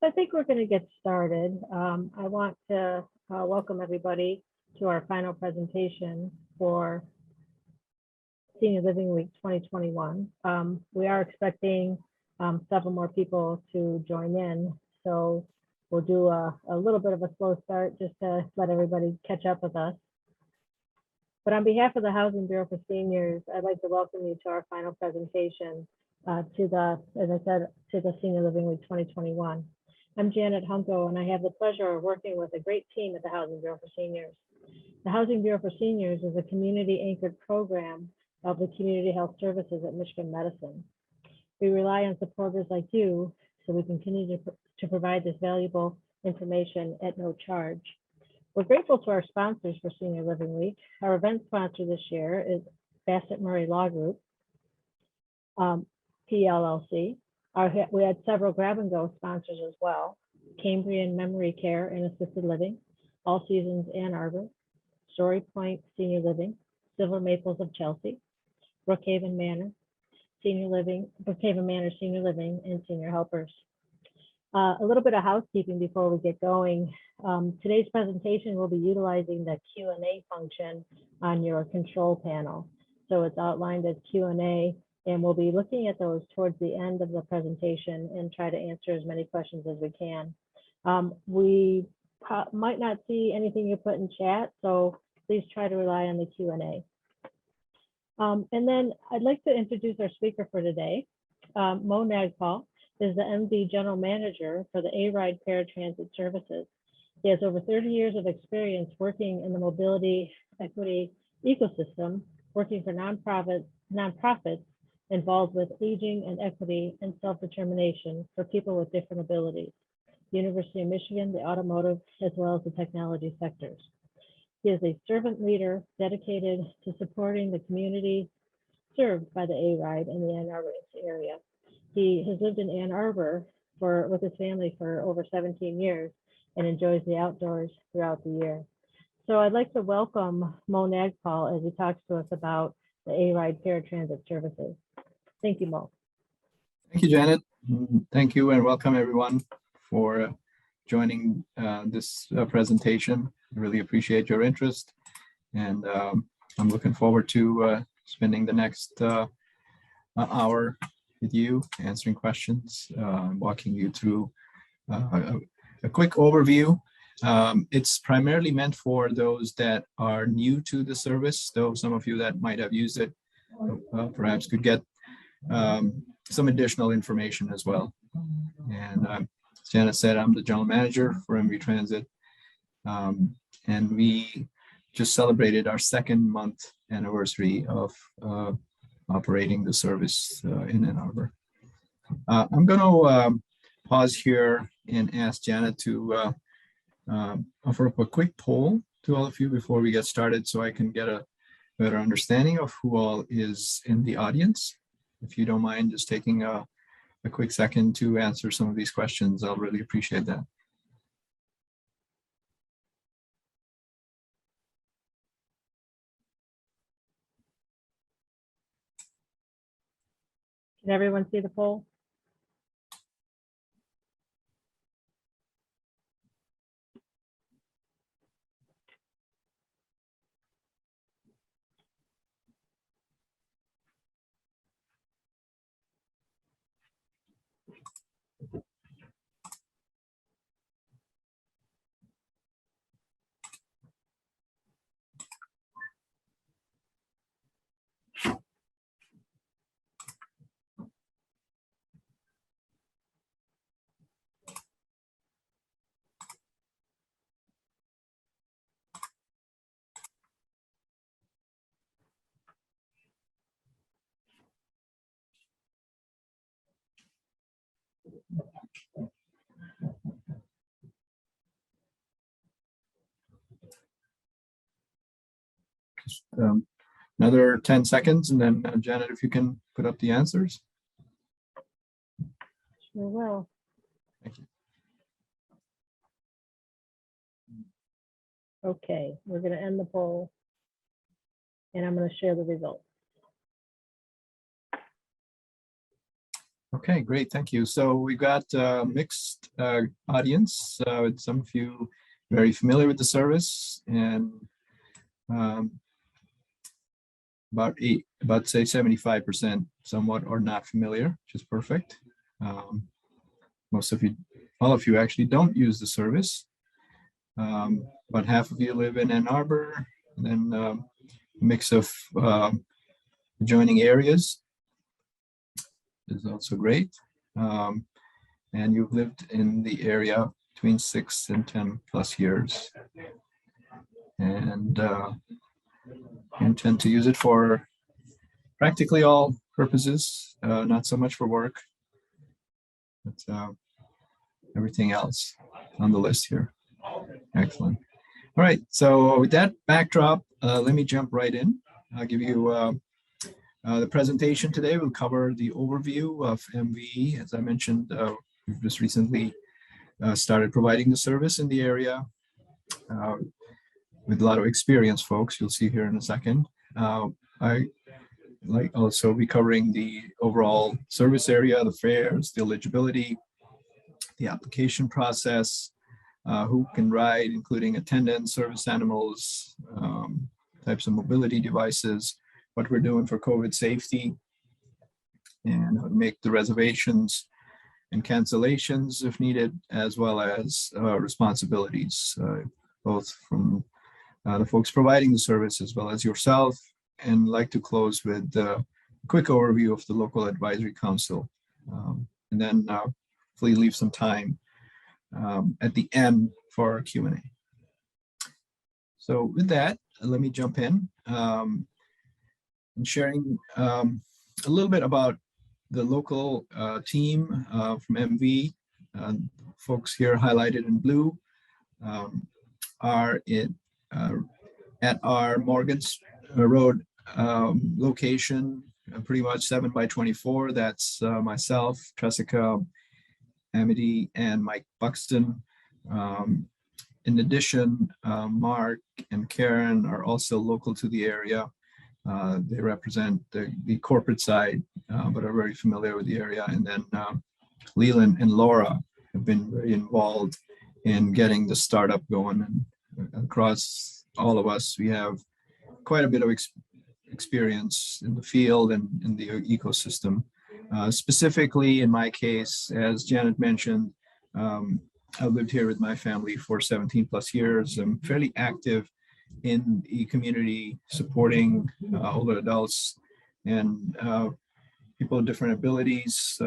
I think we're going to get started. I want to welcome everybody to our final presentation for Senior Living Week 2021. We are expecting several more people to join in, so we'll do a little bit of a slow start just to let everybody catch up with us. But on behalf of the Housing Bureau for Seniors, I'd like to welcome you to our final presentation as I said, to the Senior Living Week 2021. I'm Janet Hunko, and I have the pleasure of working with a great team at the Housing Bureau for Seniors. The Housing Bureau for Seniors is a community-anchored program of the Community Health Services at Michigan Medicine. We rely on supporters like you so we continue to provide this valuable information at no charge. We're grateful to our sponsors for Senior Living Week. Our event sponsor this year is Bassett Murray Law Group, PLLC. We had several grab-and-go sponsors as well: Cambrian Memory Care and Assisted Living, All Seasons Ann Arbor, Story Point Senior Living, Silver Maples of Chelsea, Brookhaven Manor Senior Living, and Senior Helpers. A little bit of housekeeping before we get going. Today's presentation will be utilizing the Q&A function on your control panel. So it's outlined as Q&A, and we'll be looking at those towards the end of the presentation and try to answer as many questions as we can. We might not see anything you put in chat, so please try to rely on the Q&A. And then I'd like to introduce our speaker for today. Mo Nagpal is the MD General Manager for the A-Ride Paratransit Services. He has over 30 years of experience working in the mobility equity ecosystem, working for nonprofits involved with aging and equity and self-determination for people with different abilities, University of Michigan, the automotive, as well as the technology sectors. He is a servant leader dedicated to supporting the community served by the A-Ride in the Ann Arbor area. He has lived in Ann Arbor with his family for over 17 years and enjoys the outdoors throughout the year. So I'd like to welcome Mo Nagpal as he talks to us about the A-Ride Paratransit Services. Thank you, Mo. Thank you, Janet. Thank you and welcome everyone for joining this presentation. I really appreciate your interest, and I'm looking forward to spending the next hour with you, answering questions, walking you through a quick overview. It's primarily meant for those that are new to the service, though some of you that might have used it perhaps could get some additional information as well. And as Janet said, I'm the general manager for MV Transit, and we just celebrated our second month anniversary of operating the service in Ann Arbor. I'm going to pause here and ask Janet to offer up a quick poll to all of you before we get started, so I can get a better understanding of who all is in the audience. If you don't mind just taking a quick second to answer some of these questions, I'll really appreciate that. Can everyone see the poll? Just, another 10 seconds, and then Janet, if you can put up the answers. Sure will. Thank you. Okay, we're going to end the poll, and I'm going to share the results. Okay, great. Thank you. So we've got a mixed audience with some of you very familiar with the service and um, about say 75% somewhat or not familiar, which is perfect. Most of you, all of you actually don't use the service. About half of you live in Ann Arbor, and then a mix of adjoining areas is also great. And you've lived in the area between 6 and 10 plus years. And intend to use it for practically all purposes, not so much for work, but everything else on the list here. Excellent. All right, so with that backdrop, let me jump right in. I'll give you the presentation today. Will cover the overview of MV. As I mentioned, we've just recently started providing the service in the area with a lot of experienced folks. You'll see here in a second. I like also be covering the overall service area, the fares, the eligibility, the application process, who can ride, including attendants, service animals, types of mobility devices, what we're doing for COVID safety, and how to make the reservations and cancellations if needed, as well as responsibilities, both from the folks providing the service as well as yourself, and like to close with a quick overview of the local advisory council, and then hopefully leave some time at the end for Q&A. So with that, let me jump in and sharing a little bit about the local team from MV. Folks here highlighted in blue are at our Morgan Road location, pretty much 7 by 24. That's myself, Tressica, Amity, and Mike Buxton. In addition, Mark and Karen are also local to the area. They represent the corporate side, but are very familiar with the area. And then Leland and Laura have been very involved in getting the startup going. And across all of us, we have quite a bit of experience in the field and in the ecosystem. Specifically, in my case, as Janet mentioned, I've lived here with my family for 17 plus years. I'm fairly active in the community, supporting older adults and people with different abilities.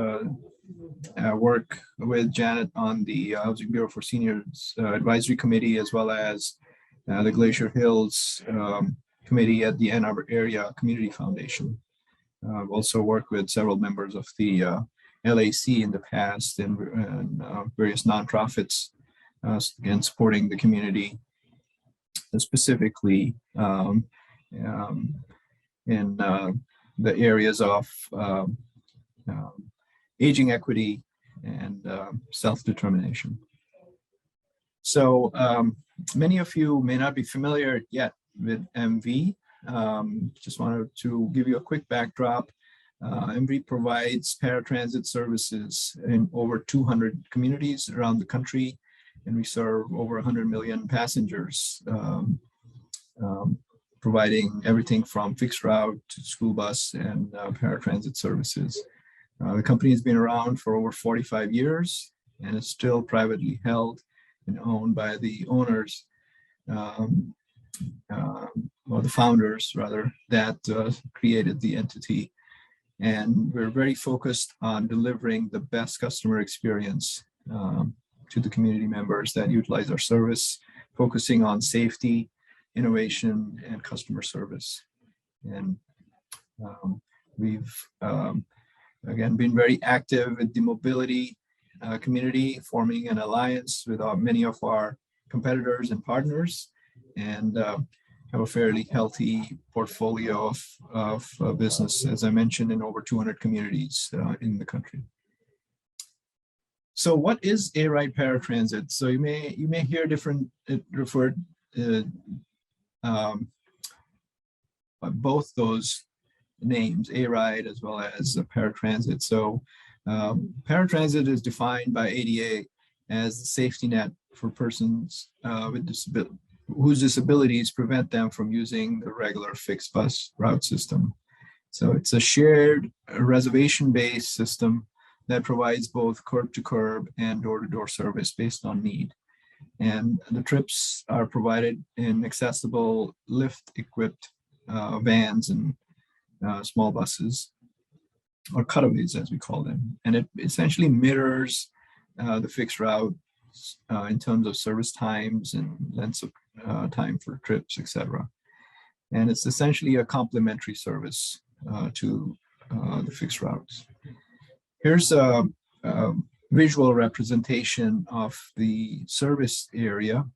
I work with Janet on the Housing Bureau for Seniors Advisory Committee, as well as the Glacier Hills Committee at the Ann Arbor Area Community Foundation. I've also worked with several members of the LAC in the past and various nonprofits, again, supporting the community, specifically in the areas of aging equity and self-determination. So many of you may not be familiar yet with MV. Just wanted to give you a quick backdrop. MV provides paratransit services in over 200 communities around the country, and we serve over 100 million passengers, providing everything from fixed route to school bus and paratransit services. The company has been around for over 45 years and is still privately held and owned by the owners, or the founders rather, that created the entity. And we're very focused on delivering the best customer experience to the community members that utilize our service, focusing on safety, innovation, and customer service. And we've, again, been very active with the mobility community, forming an alliance with many of our competitors and partners, and have a fairly healthy portfolio of business, as I mentioned, in over 200 communities in the country. So what is A-Ride Paratransit? So you may hear different, it referred both those names, A-Ride as well as Paratransit. So Paratransit is defined by ADA as the safety net for persons with disability, whose disabilities prevent them from using the regular fixed bus route system. So it's a shared reservation-based system that provides both curb-to-curb and door-to-door service based on need. And the trips are provided in accessible lift-equipped vans and small buses, or cutaways as we call them. And it essentially mirrors the fixed route in terms of service times and lengths of time for trips, etc. And it's essentially a complementary service to the fixed routes. Here's a visual representation of the service area.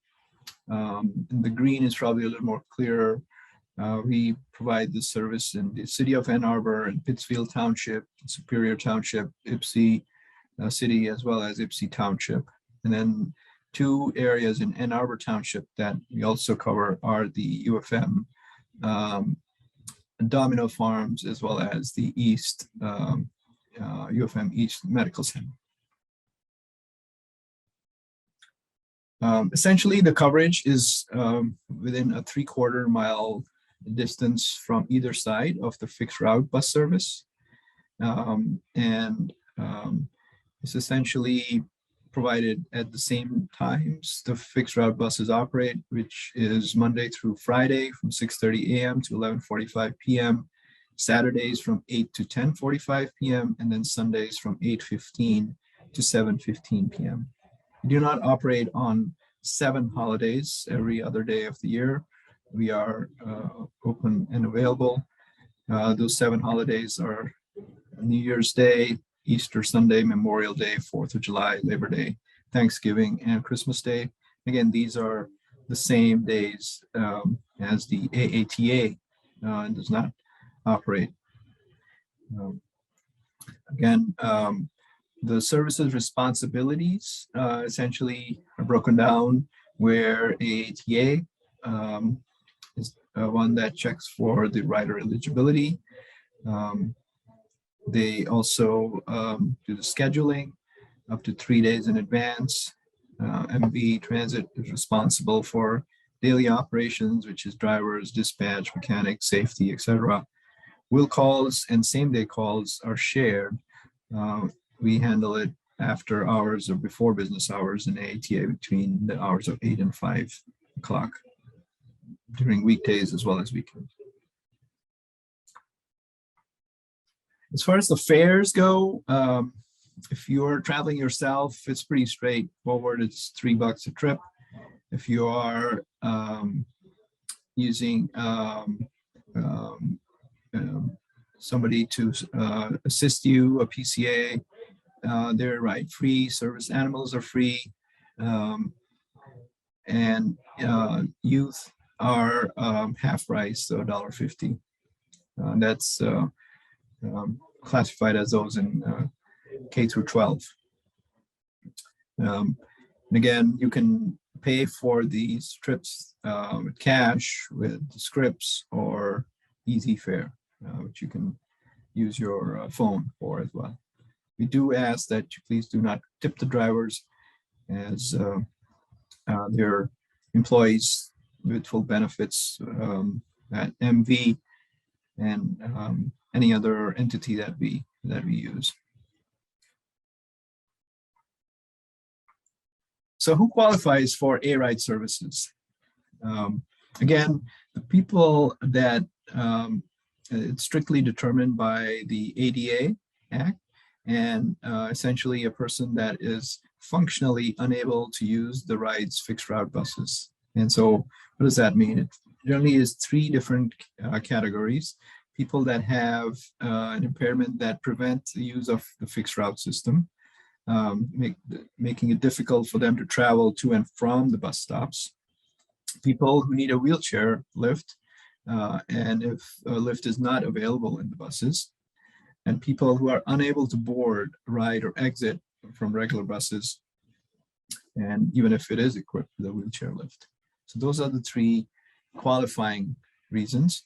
The green is probably a little more clearer. We provide this service in the city of Ann Arbor and Pittsfield Township, Superior Township, Ypsi City, as well as Ypsi Township. And then two areas in Ann Arbor Township that we also cover are the UFM Domino Farms, as well as the East UFM East Medical Center. Essentially, the coverage is within a 3/4 mile distance from either side of the fixed route bus service. It's essentially provided at the same times the fixed route buses operate, which is Monday through Friday from 6:30 a.m. to 11:45 p.m., Saturdays from 8 to 10:45 p.m., and then Sundays from 8:15 to 7:15 p.m. We do not operate on 7 holidays every other day of the year. We are open and available. Those 7 holidays are New Year's Day, Easter Sunday, Memorial Day, 4th of July, Labor Day, Thanksgiving, and Christmas Day. Again, these are the same days as the AATA and does not operate. The services responsibilities essentially are broken down, where AATA is one that checks for the rider eligibility. They also do the scheduling up to 3 days in advance. MV Transit is responsible for daily operations, which is drivers, dispatch, mechanics, safety, etc. Will calls and same-day calls are shared. We handle it after hours or before business hours in AATA between the hours of 8 and 5 o'clock during weekdays as well as weekends. As far as the fares go, if you're traveling yourself, it's pretty straightforward. It's $3 a trip. If you are using somebody to assist you, a PCA, they're ride free. Service animals are free, and youth are half price, so $1.50. That's classified as those in K through 12. And again, you can pay for these trips with cash, with scripts, or easy fare, which you can use your phone for as well. We do ask that you please do not tip the drivers, as they're employees with full benefits at MV and any other entity that we use. So who qualifies for A-Ride services? Again, the people that it's strictly determined by the ADA Act, and essentially a person that is functionally unable to use the ride's fixed route buses. And so what does that mean? It generally is 3 different categories. People that have an impairment that prevents the use of the fixed route system, making it difficult for them to travel to and from the bus stops. People who need a wheelchair lift, and if a lift is not available in the buses, and people who are unable to board, ride, or exit from regular buses, and even if it is equipped with a wheelchair lift. So those are the 3 qualifying reasons.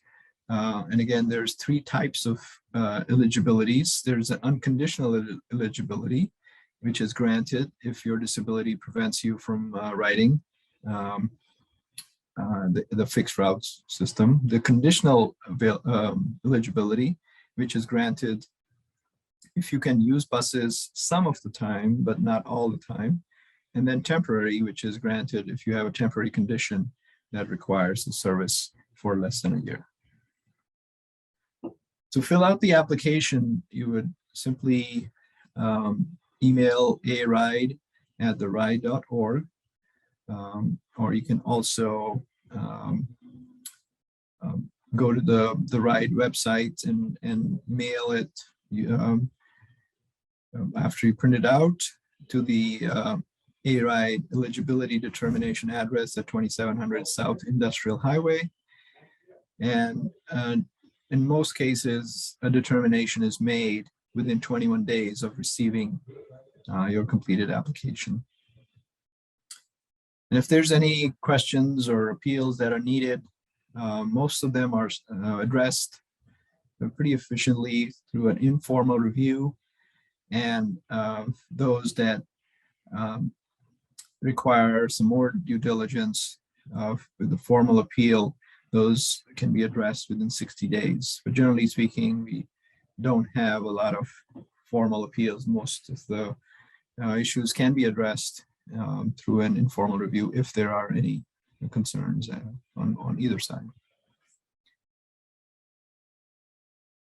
And again, there's three types of eligibilities. There's an unconditional eligibility, which is granted if your disability prevents you from riding the fixed routes system. The conditional eligibility, which is granted if you can use buses some of the time, but not all the time. And then temporary, which is granted if you have a temporary condition that requires the service for less than a year. To fill out the application, you would simply email aride@theride.org, or you can also go to the RIDE website and mail it after you print it out to the ARIDE eligibility determination address at 2700 South Industrial Highway. And in most cases, a determination is made within 21 days of receiving your completed application. And if there's any questions or appeals that are needed, most of them are addressed pretty efficiently through an informal review. And those that require some more due diligence with the formal appeal, those can be addressed within 60 days. But generally speaking, we don't have a lot of formal appeals. Most of the issues can be addressed through an informal review if there are any concerns on either side.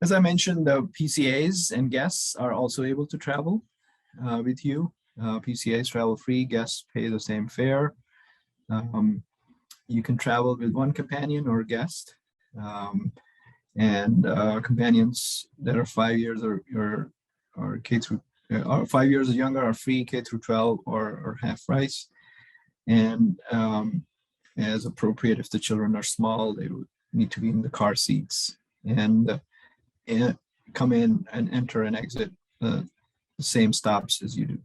As I mentioned, the PCAs and guests are also able to travel with you. PCAs travel free, guests pay the same fare. You can travel with one companion or guest, and companions that are 5 years or K through 5 years or younger are free, K through 12 or half price. And as appropriate, if the children are small, they would need to be in the car seats and come in and enter and exit the same stops as you do.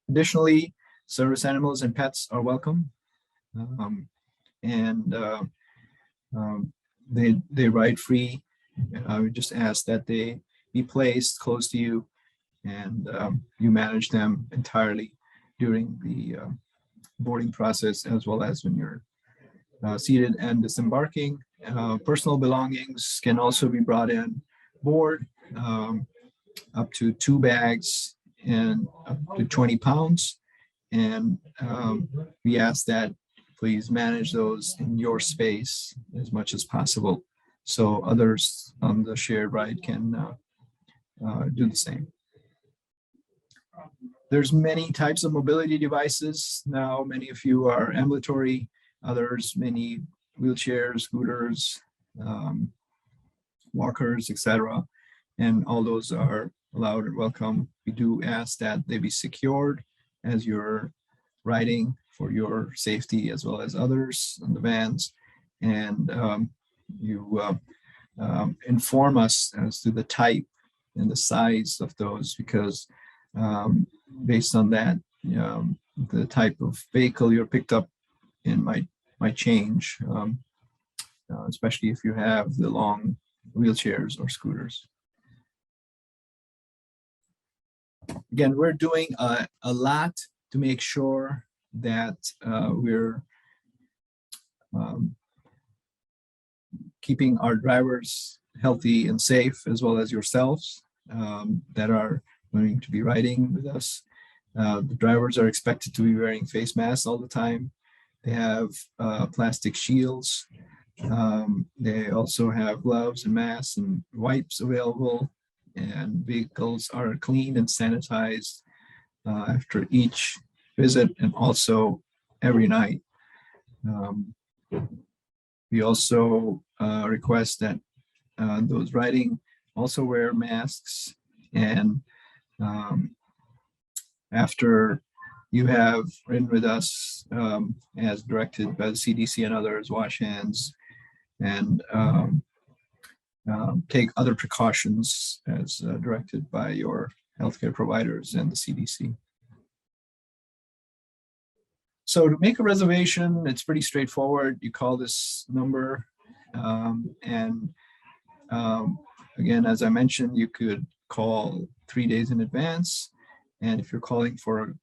Additionally, service animals and pets are welcome, and they ride free. I would just ask that they be placed close to you, and you manage them entirely during the boarding process, as well as when you're seated and disembarking. Personal belongings can also be brought in board, up to 2 bags and up to 20 pounds. And we ask that please manage those in your space as much as possible, so others on the shared ride can do the same. There's many types of mobility devices now. Many of you are ambulatory, others many wheelchairs, scooters, walkers, etc. And all those are allowed and welcome. We do ask that they be secured as you're riding for your safety as well as others on the vans. And you inform us as to the type and the size of those, because based on that, the type of vehicle you're picked up in might change, especially if you have the long wheelchairs or scooters. Again, we're doing a lot to make sure that we're keeping our drivers healthy and safe, as well as yourselves that are going to be riding with us. The drivers are expected to be wearing face masks all the time. They have plastic shields. They also have gloves and masks and wipes available, and vehicles are cleaned and sanitized after each visit and also every night. We also request that those riding also wear masks, and after you have ridden with us as directed by the CDC and others, wash hands and take other precautions as directed by your healthcare providers and the CDC. So to make a reservation, it's pretty straightforward. You call this number And again, as I mentioned, you could call 3 days in advance. And if you're calling for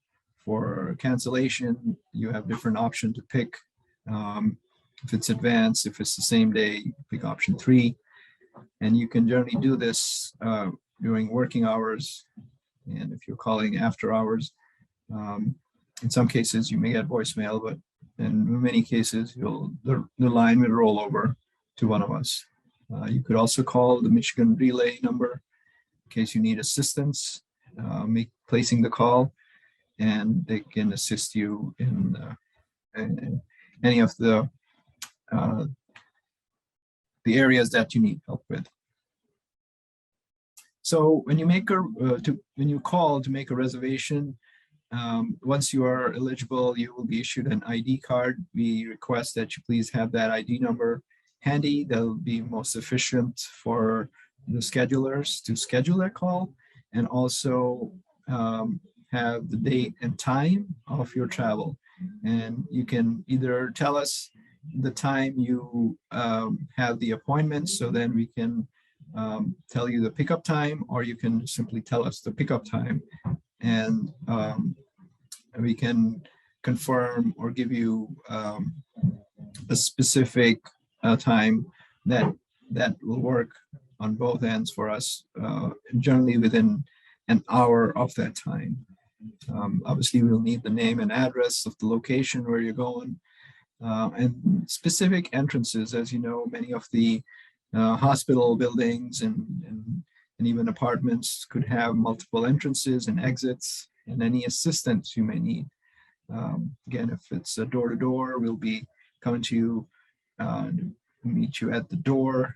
cancellation, you have different option to pick. If it's advanced, if it's the same day, pick option 3. And you can generally do this during working hours. And if you're calling after hours, in some cases you may get voicemail, but in many cases the line will roll over to one of us. You could also call the Michigan Relay number in case you need assistance placing the call, and they can assist you in any of the areas that you need help with. So when you call to make a reservation, once you are eligible, you will be issued an ID card. We request that you please have that ID number handy. That will be most efficient for the schedulers to schedule that call, and also have the date and time of your travel. And you can either tell us the time you have the appointment, so then we can tell you the pickup time, or you can simply tell us the pickup time, and we can confirm or give you a specific time that will work on both ends for us, generally within an hour of that time. Obviously, we'll need the name and address of the location where you're going, and specific entrances. As you know, many of the hospital buildings and even apartments could have multiple entrances and exits, and any assistance you may need. Again, if it's a door-to-door, we'll be coming to you, meet you at the door,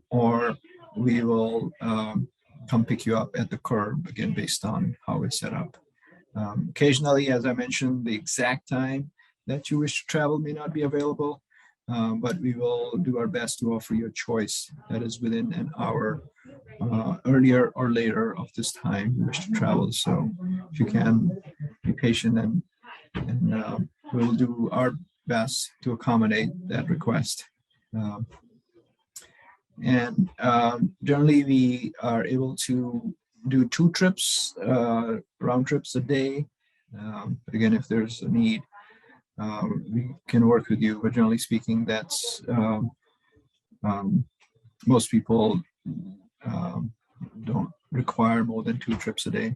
or we will come pick you up at the curb, again, based on how it's set up. Occasionally, as I mentioned, the exact time that you wish to travel may not be available, but we will do our best to offer you a choice that is within an hour earlier or later of this time you wish to travel. So if you can be patient, and we'll do our best to accommodate that request. Generally, we are able to do 2 trips, round trips a day. Again, if there's a need, we can work with you, but generally speaking, that's most people don't require more than 2 trips a day.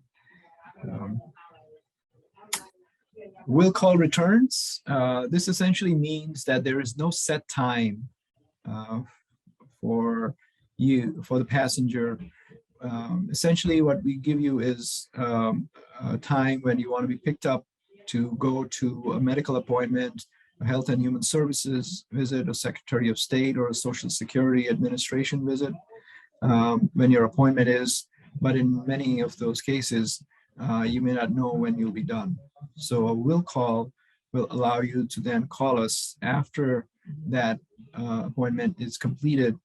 Will call returns. This essentially means that there is no set time for the passenger. Essentially, what we give you is a time when you want to be picked up to go to a medical appointment, a Health and Human Services visit, a Secretary of State, or a Social Security Administration visit, when your appointment is. But in many of those cases, you may not know when you'll be done. So a will call will allow you to then call us after that appointment is completed,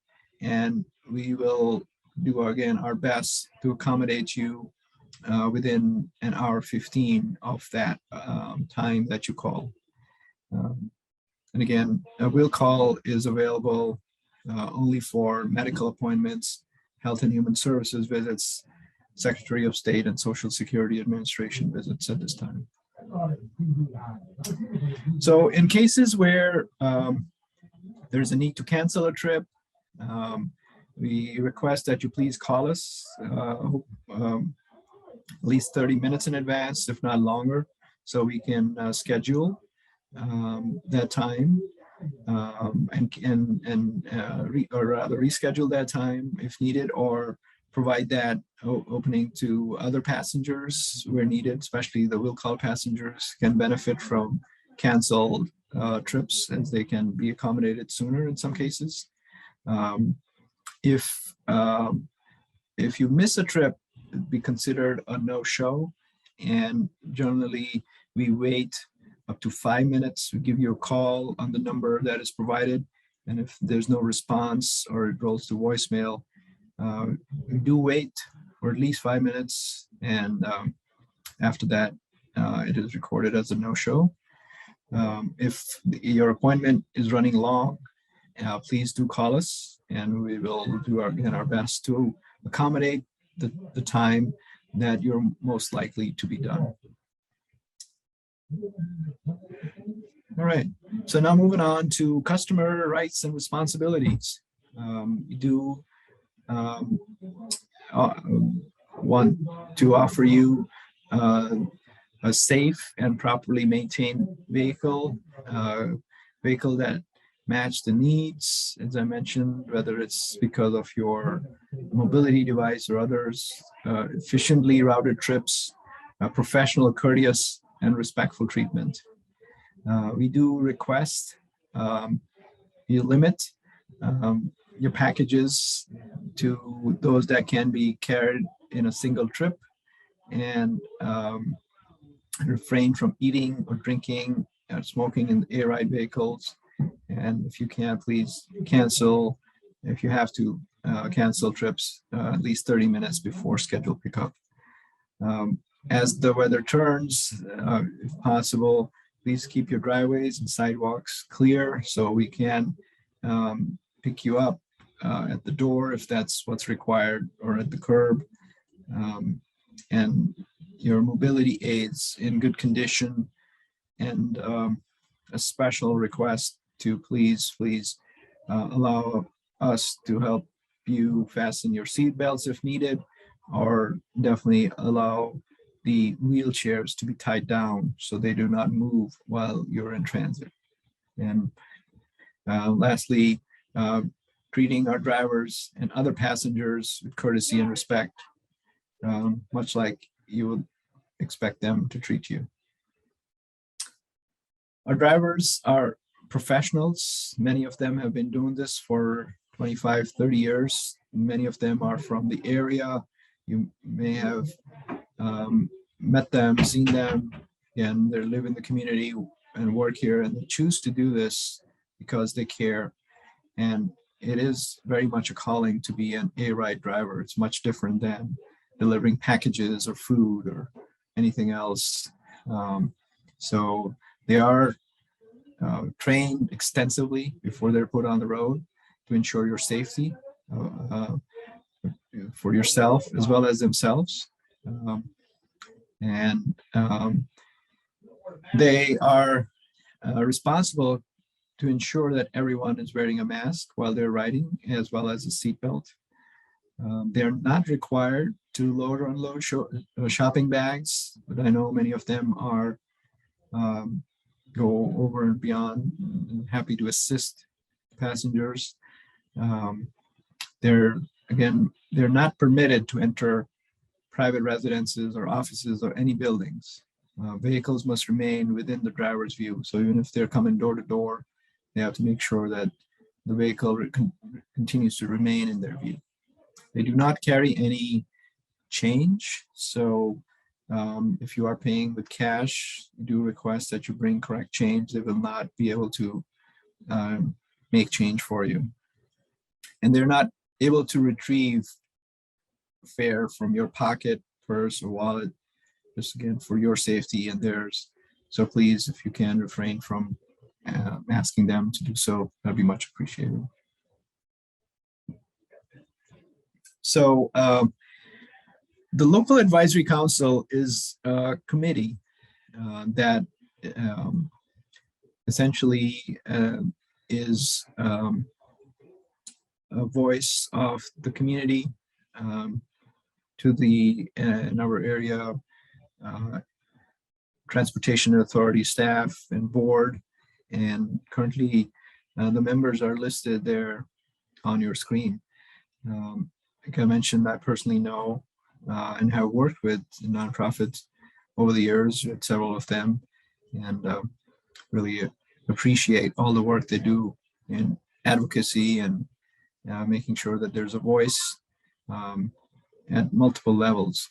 and we will do, again, our best to accommodate you within an hour 15 of that time that you call. And again, a will call is available only for medical appointments, Health and Human Services visits, Secretary of State and Social Security Administration visits at this time. So in cases where there's a need to cancel a trip, we request that you please call us at least 30 minutes in advance, if not longer, so we can schedule that time or rather reschedule that time if needed, or provide that opening to other passengers where needed. Especially the will call passengers can benefit from canceled trips, as they can be accommodated sooner in some cases. If you miss a trip, it'd be considered a no-show, and generally we wait up to 5 minutes. We give you a call on the number that is provided, and if there's no response or it rolls to voicemail, we do wait for at least 5 minutes, and after that, it is recorded as a no-show. If your appointment is running long please do call us, and we will do our best to accommodate the time that you're most likely to be done. All right, so now moving on to customer rights and responsibilities. We do want to offer you a safe and properly maintained vehicle, vehicle that match the needs, as I mentioned, whether it's because of your mobility device or others, efficiently routed trips, professional, courteous, and respectful treatment. We do request you limit your packages to those that can be carried in a single trip, and refrain from eating or drinking or smoking in air ride vehicles. And if you can, please cancel, if you have to, cancel trips at least 30 minutes before scheduled pickup. As the weather turns, if possible, please keep your driveways and sidewalks clear so we can pick you up at the door if that's what's required, or at the curb. And your mobility aids in good condition, and a special request to please allow us to help you fasten your seat belts if needed, or definitely allow the wheelchairs to be tied down so they do not move while you're in transit. And lastly, treating our drivers and other passengers with courtesy and respect, much like you would expect them to treat you. Our drivers are professionals. Many of them have been doing this for 25, 30 years. Many of them are from the area. You may have met them, seen them, and they live in the community and work here, and they choose to do this because they care. And it is very much a calling to be an A-ride driver. It's much different than delivering packages or food or anything else. So they are trained extensively before they're put on the road to ensure your safety for yourself as well as themselves. They are responsible to ensure that everyone is wearing a mask while they're riding, as well as a seatbelt. They're not required to load or unload shopping bags, but I know many of them are go over and beyond, and happy to assist passengers. They're not permitted to enter private residences or offices or any buildings. Vehicles must remain within the driver's view. So even if they're coming door to door, they have to make sure that the vehicle continues to remain in their view. They do not carry any change. So if you are paying with cash, you do request that you bring correct change. They will not be able to make change for you. And they're not able to retrieve fare from your pocket, purse, or wallet, just again for your safety and theirs. So please, if you can, refrain from asking them to do so. That'd be much appreciated. So the local advisory council is a committee that essentially is a voice of the community to the in our area transportation authority staff and board, and currently the members are listed there on your screen. Like I mentioned, I personally know and have worked with nonprofits over the years with several of them, and really appreciate all the work they do in advocacy and making sure that there's a voice at multiple levels.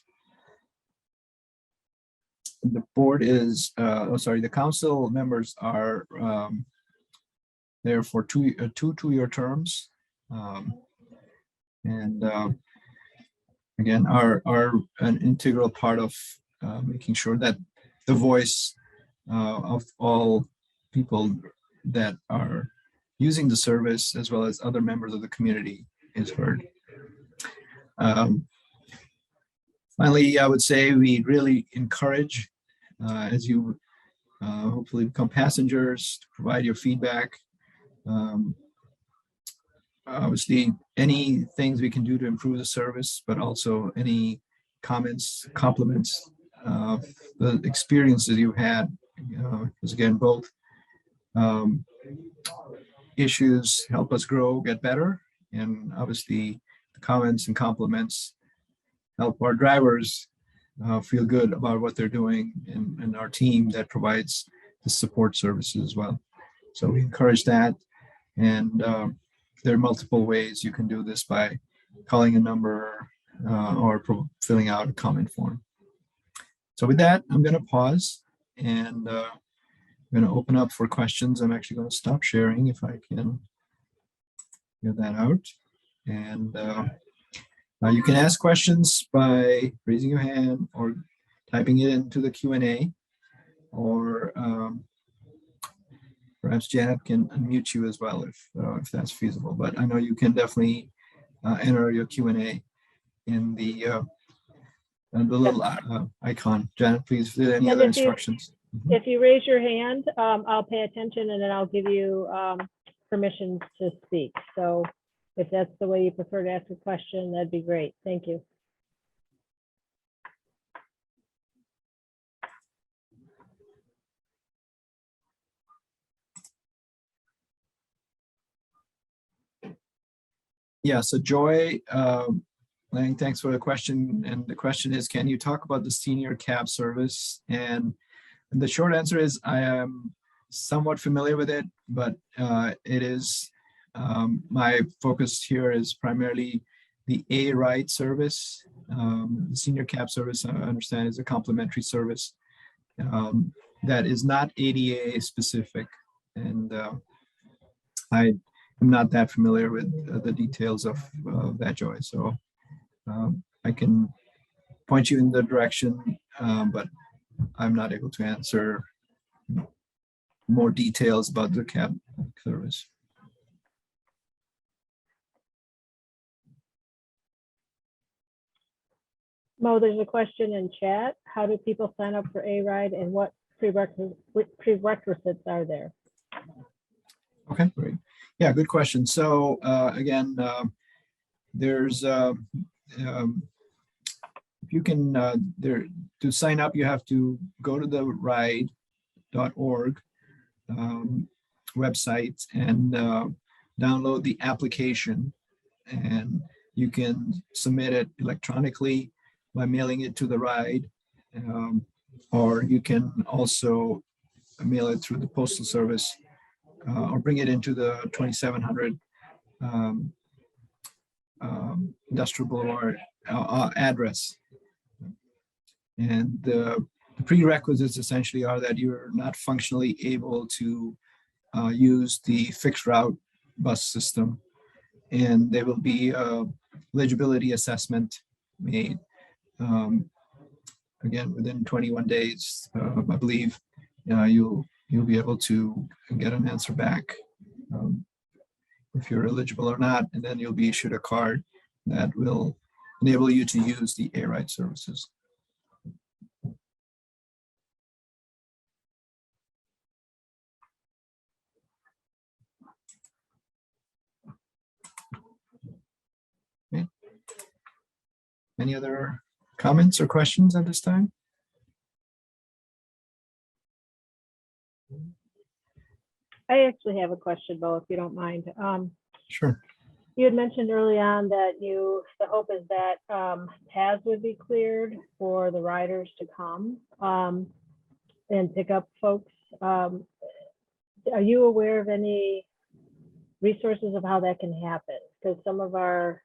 The board is, the council members are there for two two-year terms, and again are an integral part of making sure that the voice of all people that are using the service, as well as other members of the community, is heard. Finally, I would say we really encourage, as you hopefully become passengers, to provide your feedback. Obviously, any things we can do to improve the service, but also any comments, compliments, the experiences you've had, because again, both issues help us grow, get better, and obviously the comments and compliments help our drivers feel good about what they're doing, and our team that provides the support services as well. So we encourage that, and there are multiple ways you can do this by calling a number or filling out a comment form. So with that, I'm going to pause, and I'm going to open up for questions. I'm actually going to stop sharing if I can get that out. And you can ask questions by raising your hand or typing it into the Q&A, or perhaps Janet can unmute you as well if that's feasible. But I know you can definitely enter your Q&A in the little icon. Janet, please, any other instructions? If you raise your hand, I'll pay attention, and then I'll give you permission to speak. So if that's the way you prefer to ask a question, that'd be great. Thank you. Yeah, so Joy Lang, thanks for the question. And the question is, can you talk about the senior cab service? And the short answer is I am somewhat familiar with it, but it is my focus here is primarily the A ride service. The senior cab service, I understand, is a complimentary service that is not ADA specific. And I am not that familiar with the details of that, Joy. So I can point you in the direction, but I'm not able to answer more details about the cab service. Mo, there's a question in chat. How do people sign up for A-Ride, and what prerequisites are there? Okay, great. Yeah, good question. So again, there's if you can to sign up, you have to go to the ride.org website and download the application, and you can submit it electronically by mailing it to the ride, or you can also mail it through the postal service, or bring it into the 2700 Industrial Boulevard address. And the prerequisites essentially are that you're not functionally able to use the fixed route bus system, and there will be a eligibility assessment made. Again, within 21 days, I believe, you'll be able to get an answer back if you're eligible or not, and then you'll be issued a card that will enable you to use the A-Ride services. Okay. Any other comments or questions at this time? I actually have a question, Bo, if you don't mind. Sure. You had mentioned early on that the hope is that paths would be cleared for the riders to come and pick up folks. Are you aware of any resources of how that can happen? Because some of our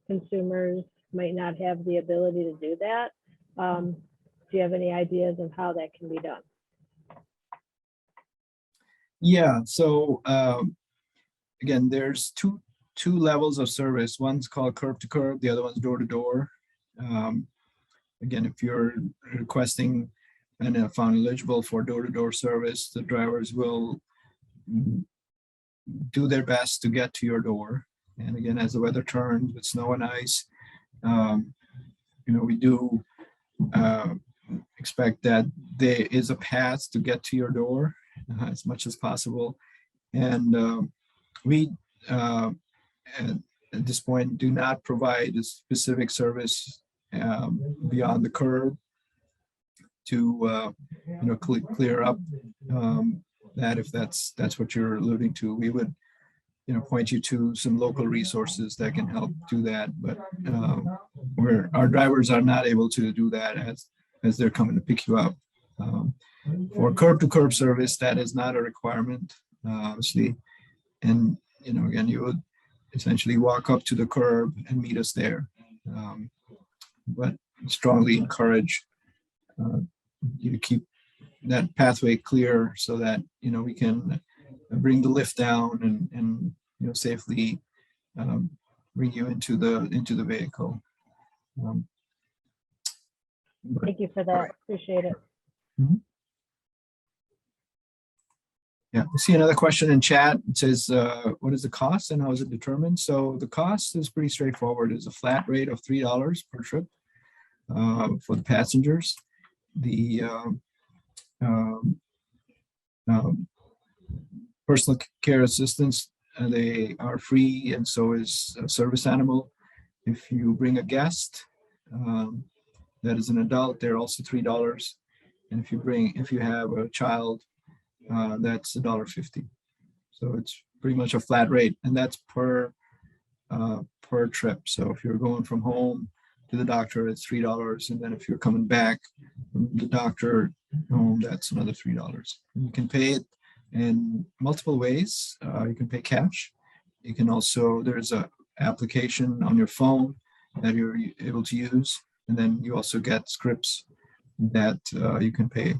consumers might not have the ability to do that. Do you have any ideas of how that can be done? Yeah, so again, there's two levels of service. One's called curb to curb, the other one's door to door. Again, if you're requesting and found eligible for door to door service, the drivers will do their best to get to your door. And again, as the weather turns with snow and ice, we do expect that there is a path to get to your door as much as possible. And we, at this point, do not provide a specific service beyond the curb to clear up that, if that's what you're alluding to. We would point you to some local resources that can help do that, but where our drivers are not able to do that as they're coming to pick you up. For curb to curb service, that is not a requirement, obviously. And again, you would essentially walk up to the curb and meet us there. But strongly encourage you to keep that pathway clear so that we can bring the lift down and safely bring you into the vehicle. Thank you for that. Appreciate it. Yeah, I see another question in chat. It says, what is the cost and how is it determined? So the cost is pretty straightforward. It's a flat rate of $3 per trip for the passengers. The personal care assistants, they are free, and so is a service animal. If you bring a guest that is an adult, they're also $3. And if you have a child, that's $1.50. So it's pretty much a flat rate, and that's per trip. So if you're going from home to the doctor, it's $3, and then if you're coming back from the doctor home, that's another $3. And you can pay it in multiple ways. You can pay cash. You can also, there's a application on your phone that you're able to use, and then you also get scripts that you can pay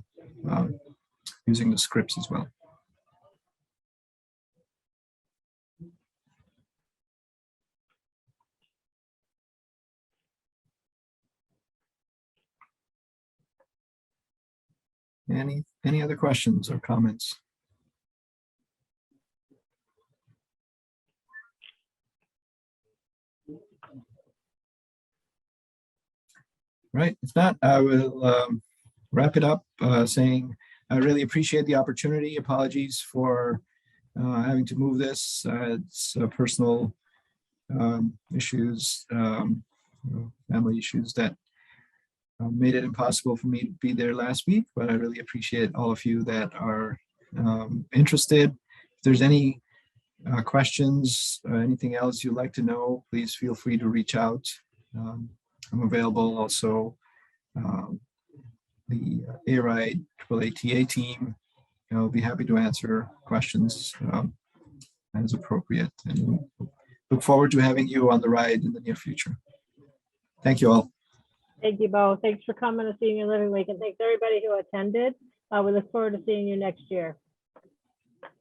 using the scripts as well. Any other questions or comments? Right. If not, I will wrap it up saying I really appreciate the opportunity. Apologies for having to move this. It's personal issues, family issues that made it impossible for me to be there last week, but I really appreciate all of you that are interested. If there's any questions, anything else you'd like to know, please feel free to reach out. I'm available. Also, the A-Ride AAATA team, I'll be happy to answer questions as appropriate, and look forward to having you on the ride in the near future. Thank you all. Thank you, Bo. Thanks for coming to Senior Living Week, and thanks everybody who attended. We look forward to seeing you next year.